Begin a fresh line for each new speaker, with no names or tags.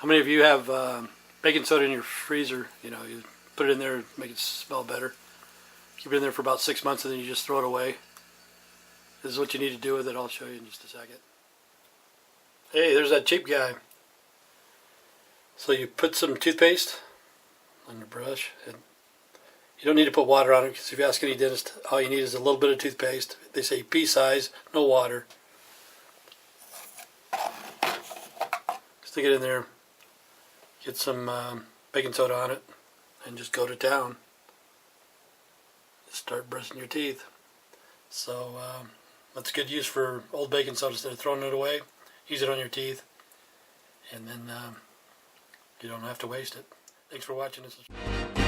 How many of you have baking soda in your freezer? You know, you put it in there, make it smell better. Keep it in there for about 6 months and then you just throw it away. This is what you need to do with it. I'll show you in just a second. Hey, there's that cheap guy. So you put some toothpaste on your brush. And you don't need to put water on it because if you ask any dentist, all you need is a little bit of toothpaste. They say pea size, no water. Stick it in there. Get some baking soda on it and just go to town. Start brushing your teeth. So that's good use for old baking soda. Instead of throwing it away, use it on your teeth, and then you don't have to waste it. Thanks for watching. This is